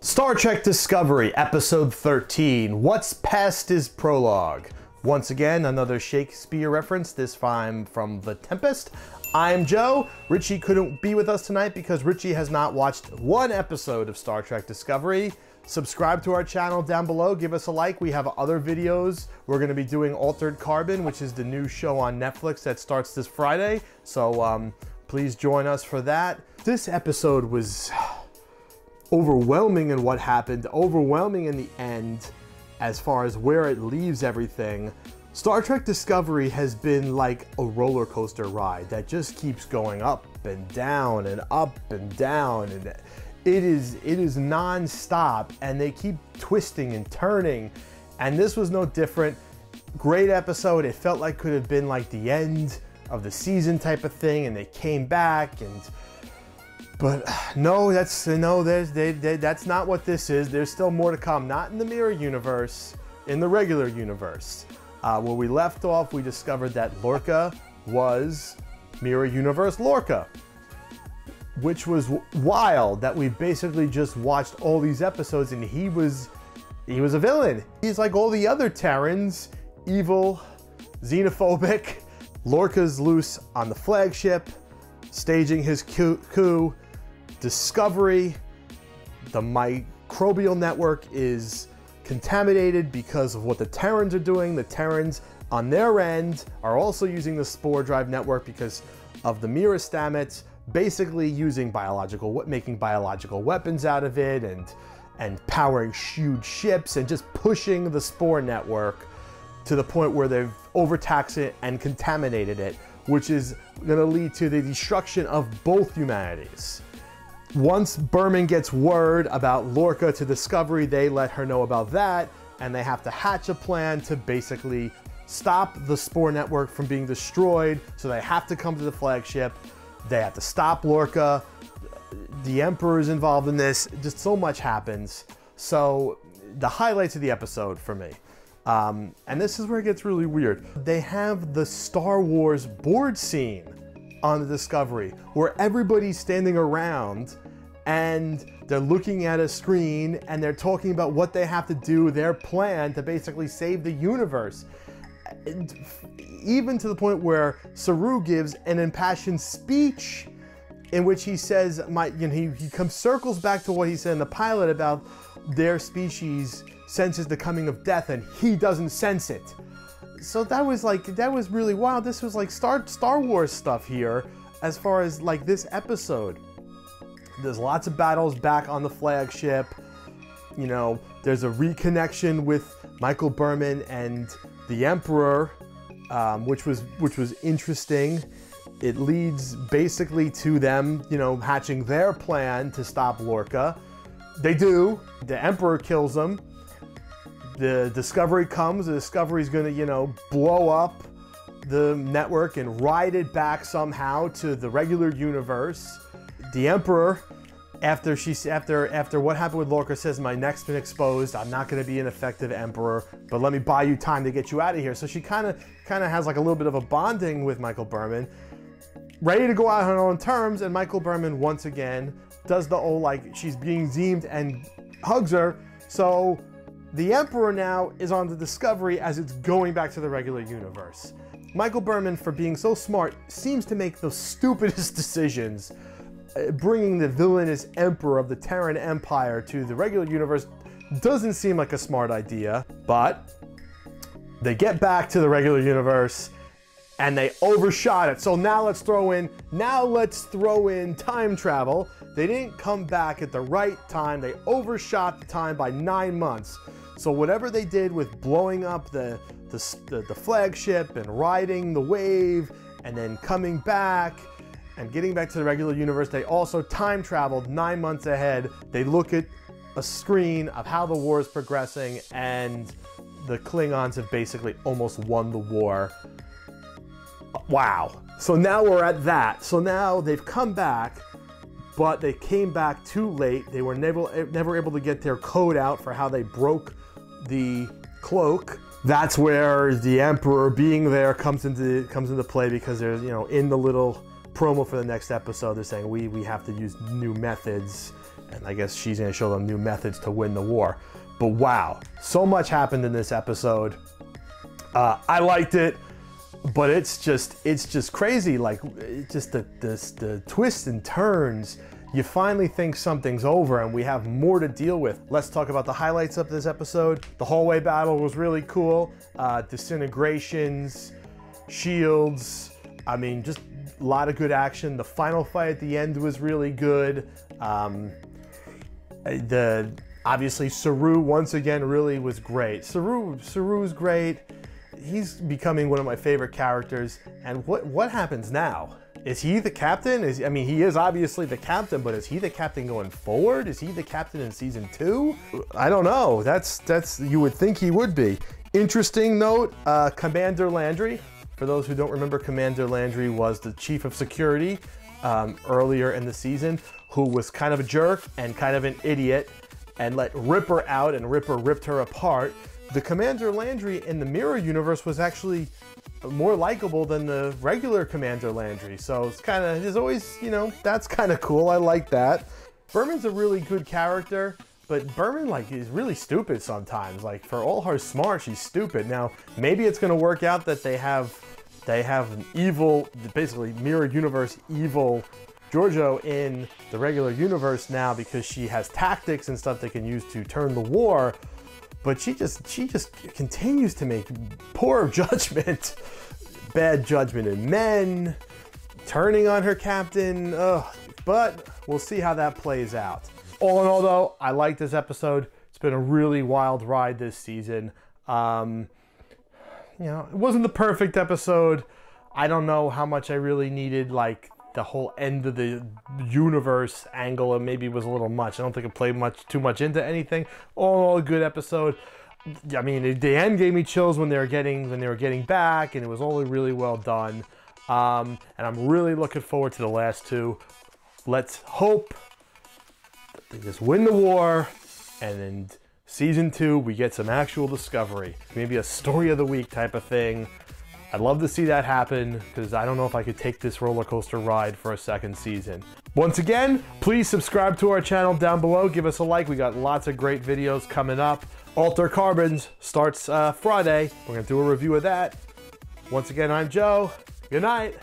Star Trek Discovery, Episode 13, What's Past is Prologue. Once again, another Shakespeare reference, this time from The Tempest. I'm Joe. Richie couldn't be with us tonight because Richie has not watched one episode of Star Trek Discovery. Subscribe to our channel down below, give us a like. We have other videos. We're going to be doing Altered Carbon, which is the new show on Netflix that starts this Friday. So please join us for that. This episode was overwhelming in what happened, overwhelming in the end as far as where it leaves everything. Star Trek Discovery has been like a roller coaster ride that just keeps going up and down and up and down, and it is non-stop, and they keep twisting and turning, and this was no different. Great episode. It felt like could have been like the end of the season type of thing, and they came back, but no, that's not what this is. There's still more to come. Not in the mirror universe, in the regular universe. Where we left off, we discovered that Lorca was mirror universe Lorca, which was wild. That we basically just watched all these episodes, and he was a villain. He's like all the other Terrans, evil, xenophobic. Lorca's loose on the flagship, staging his coup. Discovery, the microbial network is contaminated because of what the Terrans are doing. The Terrans on their end are also using the spore drive network because of the mirror stamets, basically making biological weapons out of it, and powering huge ships and just pushing the spore network to the point where they've overtaxed it and contaminated it, which is going to lead to the destruction of both humanities. Once Berman gets word about Lorca to Discovery, they let her know about that, and they have to hatch a plan to basically stop the spore network from being destroyed. So they have to come to the flagship. They have to stop Lorca. The Emperor is involved in this. Just so much happens. So the highlights of the episode for me. And this is where it gets really weird. They have the Star Wars board scene on the Discovery where everybody's standing around and they're looking at a screen and they're talking about what they have to do, their plan to basically save the universe. And even to the point where Saru gives an impassioned speech in which he says, he circles back to what he said in the pilot about their species senses the coming of death and he doesn't sense it. So that was really wild. This was like Star Wars stuff here as far as like this episode. There's lots of battles back on the flagship. You know, there's a reconnection with Michael Berman and the Emperor, which was interesting. It leads basically to them, hatching their plan to stop Lorca. They do. The Emperor kills them. The Discovery comes. The Discovery's gonna, blow up the network and ride it back somehow to the regular universe. The Emperor, after what happened with Lorca, says, "My neck's been exposed. I'm not gonna be an effective Emperor, but let me buy you time to get you out of here." So she kind of has like a little bit of a bonding with Michael Berman, ready to go out on her own terms. And Michael Berman once again does the old she's being zeemed and hugs her. So the Emperor now is on the Discovery as it's going back to the regular universe. Michael Berman, for being so smart, seems to make the stupidest decisions. Bringing the villainous Emperor of the Terran Empire to the regular universe doesn't seem like a smart idea, but they get back to the regular universe and they overshot it. So now let's throw in time travel. They didn't come back at the right time. They overshot the time by 9 months. So whatever they did with blowing up the flagship and riding the wave and then coming back and getting back to the regular universe, they also time traveled 9 months ahead. They look at a screen of how the war is progressing, and the Klingons have basically almost won the war. Wow. So now we're at that. So now they've come back, but they came back too late. They were never able to get their code out for how they broke the cloak. That's where the Emperor being there comes into play, because there's, in the little promo for the next episode, they're saying we have to use new methods, and I guess she's going to show them new methods to win the war. But wow, so much happened in this episode. I liked it, but it's just crazy. Like, just the twists and turns. You finally think something's over and we have more to deal with. Let's talk about the highlights of this episode. The hallway battle was really cool. Disintegrations, shields. I mean, just a lot of good action. The final fight at the end was really good. Obviously Saru once again really was great. Saru's great. He's becoming one of my favorite characters. And what happens now? Is he the captain? I mean, he is obviously the captain, but is he the captain going forward? Is he the captain in season 2? I don't know. That's you would think he would be. Interesting note, Commander Landry. For those who don't remember, Commander Landry was the chief of security earlier in the season, who was kind of a jerk and kind of an idiot and let Ripper out, and Ripper ripped her apart. The Commander Landry in the Mirror universe was actually more likable than the regular Commander Landry. So it's kind of, there's always, you know, that's kind of cool. I like that. Berman's a really good character, but Berman, like, is really stupid sometimes. Like, for all her smart, she's stupid. Now, maybe it's going to work out that they have an evil, basically Mirror universe evil Giorgio in the regular universe now, because she has tactics and stuff they can use to turn the war. But she just continues to make poor judgment, bad judgment in men, turning on her captain. Ugh. But we'll see how that plays out. All in all, though, I like this episode. It's been a really wild ride this season. You know, it wasn't the perfect episode. I don't know how much I really needed, like, the whole end of the universe angle, and maybe it was a little much. I don't think it played too much into anything. All in all, a good episode. I mean, the end gave me chills when they were getting back, and it was all really well done. And I'm really looking forward to the last two. Let's hope that they just win the war, and in season 2 we get some actual discovery, maybe a story of the week type of thing. I'd love to see that happen, because I don't know if I could take this roller coaster ride for a second season. Once again, please subscribe to our channel down below. Give us a like. We got lots of great videos coming up. Alter Carbons starts Friday. We're going to do a review of that. Once again, I'm Joe. Good night.